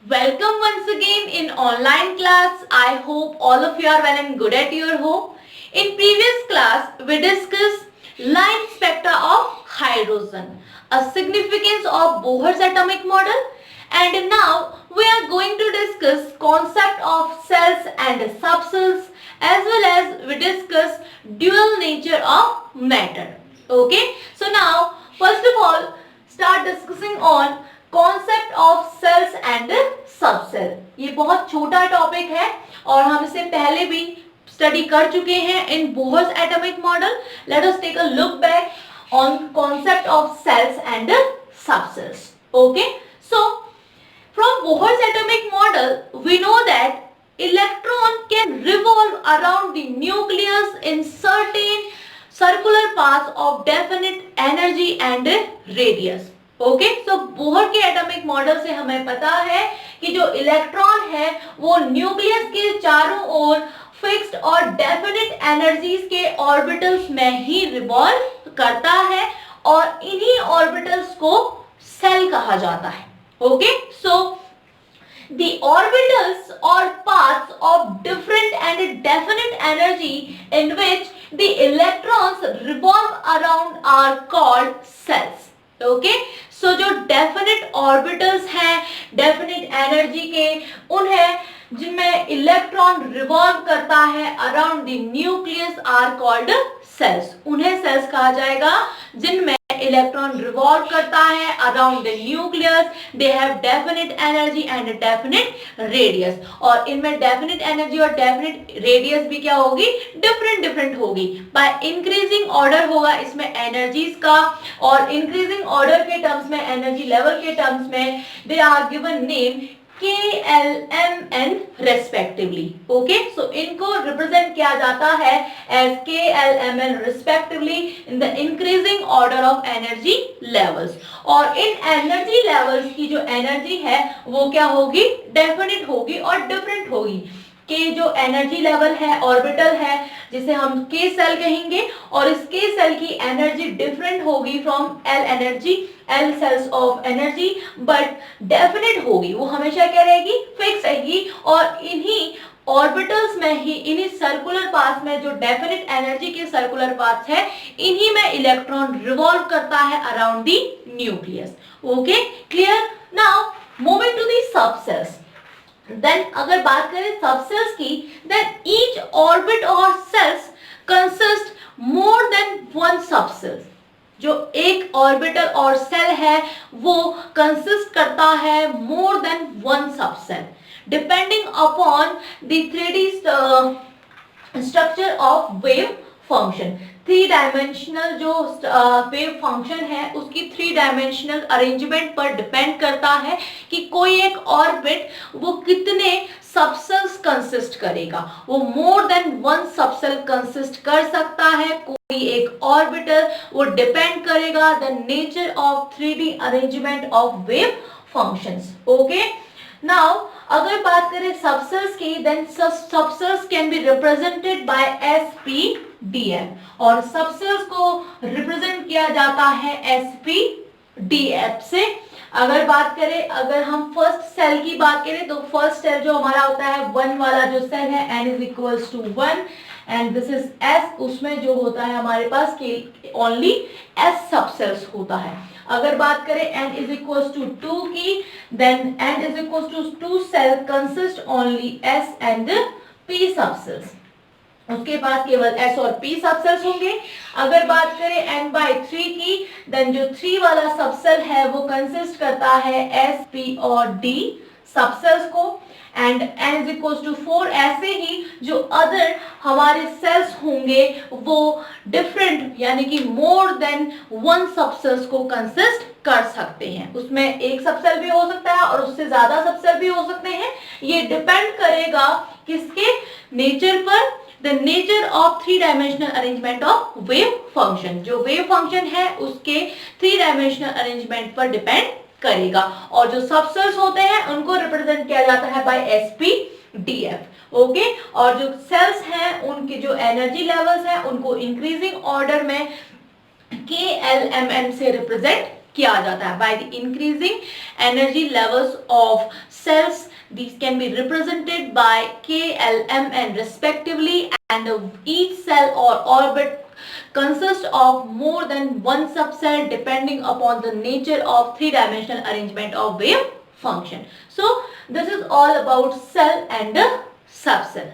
Welcome once again in online class. I hope all of you are well and good at your home. In previous class, we discussed line spectra of hydrogen, a significance of Bohr's atomic model, and now we are going to discuss concept of cells and subcells, as well as we discuss dual nature of matter. Okay, so now first of all start discussing on concept of sales and subshell. ये बहुत छोटा topic है और हम इसे पहले भी study कर चुके हैं in Bohr's atomic model. Let us take a look back on concept of sales and subcells. Okay, so from Bohr's atomic model we know that electron can revolve around the nucleus in certain circular paths of definite energy and radius. Okay, so Bohr के atomic model से हमें पता है कि जो electron है वो nucleus के चारों ओर फिक्स्ड और डेफिनेट एनर्जीज के ऑर्बिटल्स में ही रिवॉल्व करता है और इन्हीं ऑर्बिटल्स को सेल कहा जाता है। Okay, so the orbitals or paths of different and definite energy in which the electrons revolve around are called cells. Okay, so जो definite orbitals हैं definite energy के उन्हें जिनमें इलेक्ट्रॉन रिवॉल्व करता है around the nucleus are called shells. उन्हें shells कहा जाएगा जिनमें इलेक्ट्रॉन रिवॉल्व करता है around the nucleus. They have definite energy and definite radius, और इनमें डेफिनेट एनर्जी और डेफिनेट रेडियस भी क्या होगी, डिफरेंट होगी। बाय इंक्रीजिंग ऑर्डर होगा इसमें एनर्जीज का, और इंक्रीजिंग ऑर्डर के टर्म्स में, एनर्जी लेवल के टर्म्स में they are given name KLMN respectively. Okay, so इनको रिप्रेजेंट किया जाता है as KLMN respectively in the increasing order of energy levels. और इन एनर्जी लेवल्स की जो एनर्जी है वो क्या होगी, डेफिनेट होगी और डिफरेंट होगी। के जो एनर्जी लेवल है ऑर्बिटल है जिसे हम के सेल कहेंगे, और इस के सेल की एनर्जी डिफरेंट होगी from all energy, all shells of energy, but definite होगी, वो हमेशा क्या रहेगी, फिक्स रहेगी। और इन्हीं ऑर्बिटल्स में ही, इन्हीं सर्कुलर पाथ में, जो डेफिनेट एनर्जी के सर्कुलर पाथ है, इन्हीं में इलेक्ट्रॉन रिवॉल्व करता है around the nucleus. Okay, clear. Now moving to the sub shells. Then अगर बात करें सबसेल्स की, देन ईच ऑर्बिट और shells consist more than one subshell. जो एक ऑर्बिटल और सेल है वो कंसिस्ट करता है मोर than one subshell, depending upon the 3D structure of wave function. Three dimensional जो वेव फंक्शन है उसकी थ्री डायमेंशनल अरेंजमेंट पर डिपेंड करता है कि कोई एक ऑर्बिट वो कितने सबसेल्स कंसिस्ट करेगा। वो more than one subshell consist कर सकता है कोई एक ऑर्बिटल, वो डिपेंड करेगा the nature of 3D arrangement of wave functions. Okay, now अगर बात करें सबसेल्स की, then subshells can be represented by SPDF, और सबसेल्स को रिप्रेजेंट किया जाता है SPDF से। अगर बात करें, अगर हम फर्स्ट सेल की बात करें तो फर्स्ट सेल जो हमारा होता है वन वाला जो सेल है, n is equals to 1 and this is S, उसमें जो होता है हमारे पास ओनली S सबसेल्स होता है। अगर बात करें n इज इक्वल्स टू 2 की, then n is equals to 2 shell consist only S and P subshells. उसके बाद केवल S और P सबसेल्स होंगे। अगर बात करें n/3 की, देन जो 3 वाला सबसेल है वो कंसिस्ट करता है S, P और D सबसेल्स को, and n is equal to 4। ऐसे ही जो अदर हमारे सेल्स होंगे वो डिफरेंट यानी कि मोर देन वन सबसेल्स को कंसिस्ट कर सकते हैं। उसमें एक सबसेल भी हो सकता है और उससे ज्यादा सबसेल भी हो सकते हैं। ये डिपेंड करेगा किसके नेचर पर, the nature of 3 dimensional arrangement of wave function. जो वेव फंक्शन है उसके 3 डायमेंशनल अरेंजमेंट पर डिपेंड करेगा, और जो सबसेल्स होते हैं उनको रिप्रेजेंट किया जाता है बाय SPDF। ओके, और जो सेल्स हैं उनके जो एनर्जी लेवल्स हैं उनको इंक्रीजिंग ऑर्डर में KLMN से रिप्रेजेंट किया जाता है by the increasing energy levels of cells. These can be represented by K, L, M, N respectively, and each cell or orbit consists of more than one subcell depending upon the nature of three-dimensional arrangement of wave function. So this is all about cell and subcell.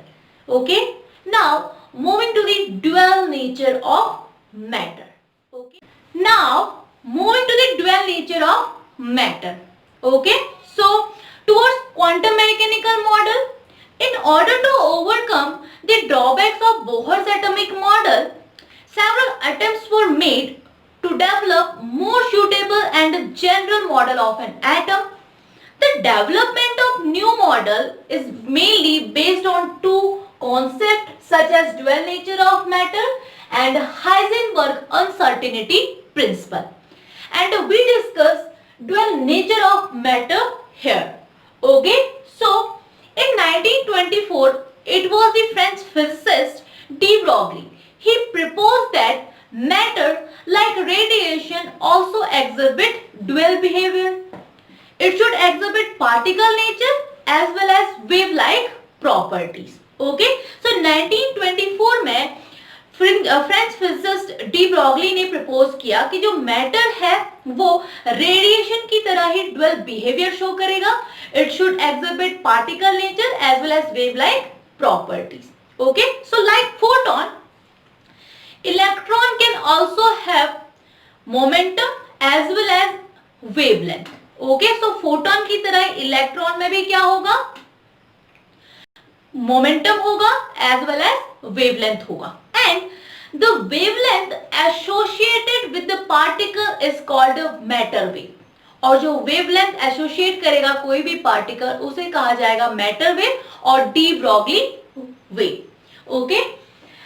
Okay. Now moving to the dual nature of matter. Okay. Now moving to the dual nature of matter. Okay. So towards quantum mechanical model, in order to overcome the drawbacks of Bohr's atomic model, several attempts were made to develop more suitable and general model of an atom. The development of new model is mainly based on two concepts such as dual nature of matter and Heisenberg uncertainty principle. And we discuss dual nature of matter here. Okay, so in 1924, it was the French physicist de Broglie. He proposed that matter, like radiation, also exhibit dual behavior. It should exhibit particle nature as well as wave-like properties. Okay, so 1924 में French physicist de Broglie ने propose किया कि जो matter है वो radiation की तरह ही ड्यूअल बिहेवियर शो करेगा. It should exhibit particle nature as well as wave like properties. Okay, so like photon, electron can also have momentum as well as wavelength. Okay, so photon की तरह electron में भी क्या होगा, momentum होगा as well as wavelength होगा. And the wavelength associated with the particle is called matter wave. और जो wavelength associate करेगा कोई भी particle उसे कहा जाएगा matter wave और de Broglie wave. Okay?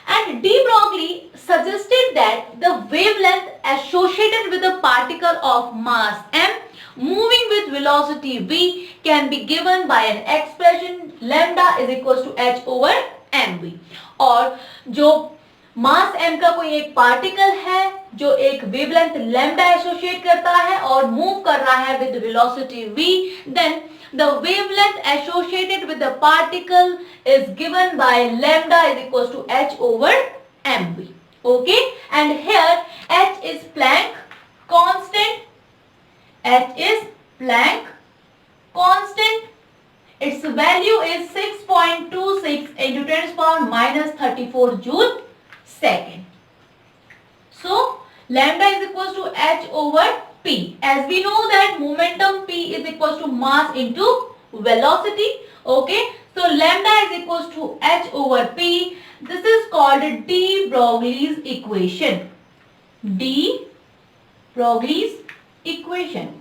And de Broglie suggested that the wavelength associated with a particle of mass m moving with velocity v can be given by an expression lambda is equals to h over mv. और जो मास m का कोई एक particle है जो एक wavelength lambda associate करता है और मूव कर रहा है with velocity v, then the wavelength associated with the particle is given by lambda is equals to h over mv. Okay, and here h is Planck constant. h is Planck constant. its value is 6.26 into 10 power minus 34 joule second. So lambda is equals to h over p. As we know that momentum p is equals to mass into velocity. Okay, so lambda is equals to h over p. This is called de Broglie's equation. De Broglie's equation.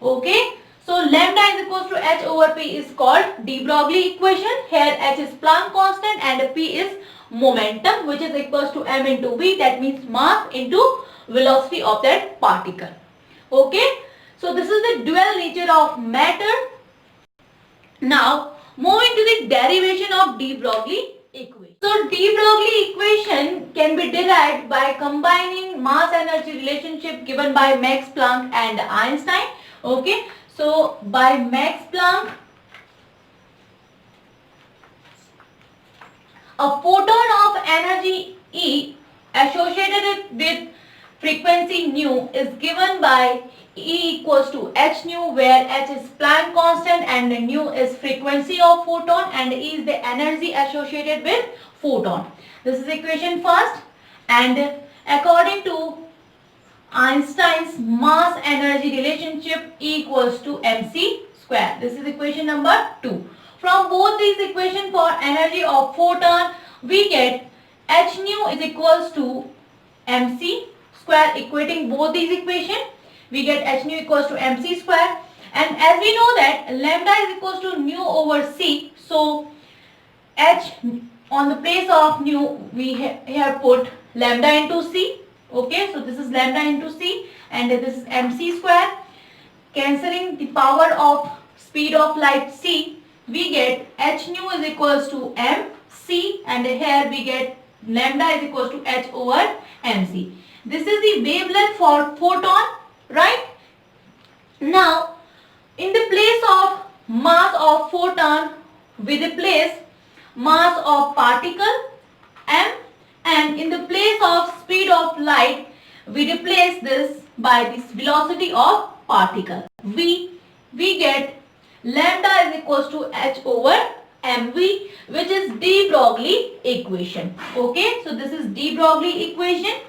Okay, so lambda is equals to h over p is called de Broglie equation. Here h is Planck constant and p is momentum, which is equals to m into v, that means mass into velocity of that particle. Okay, so this is the dual nature of matter. Now moving to the derivation of de Broglie equation. So de Broglie equation can be derived by combining mass energy relationship given by Max Planck and Einstein. Okay, so by Max Planck, a photon of energy E associated with frequency nu is given by E equals to h nu, where h is Planck constant and nu is frequency of photon and E is the energy associated with photon. This is equation first, and according to Einstein's mass energy relationship, E equals to mc square. This is equation number 2. From both these equations for energy of photon, we get h nu is equals to mc square. Equating both these equations, we get h nu equals to mc square. And as we know that lambda is equals to nu over c, so h on the place of nu, we here put lambda into c. Okay, so this is lambda into c and this is mc square. Cancelling the power of speed of light c, we get h nu is equals to mc and here we get lambda is equals to h over mc. This is the wavelength for photon, right? Now, in the place of mass of photon, we replace mass of particle m, and in the place of speed of light, we replace this by this velocity of particle. We get lambda is equals to h over mv, which is de Broglie equation. Okay, so this is de Broglie equation.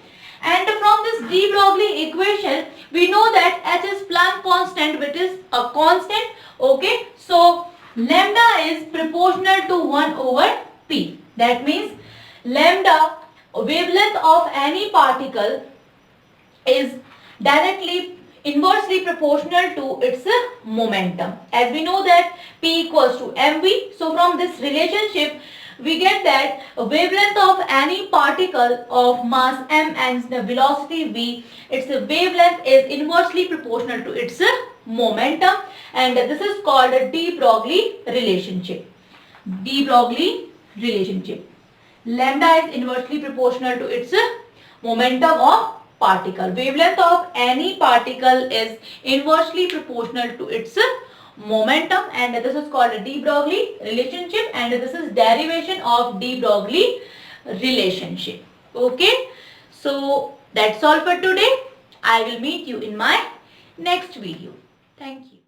And from this de Broglie equation, we know that h is Planck constant, which is a constant. Okay, so lambda is proportional to 1 over p. That means lambda, wavelength of any particle, is directly inversely proportional to its momentum. As we know that p equals to mv. So from this relationship, we get that wavelength of any particle of mass m and the velocity v, its wavelength is inversely proportional to its momentum, and this is called a de Broglie relationship. De Broglie relationship. Lambda is inversely proportional to its momentum of particle. Wavelength of any particle is inversely proportional to its momentum, and this is called a de Broglie relationship, and this is derivation of de Broglie relationship. Okay, so that's all for today. I will meet you in my next video. Thank you.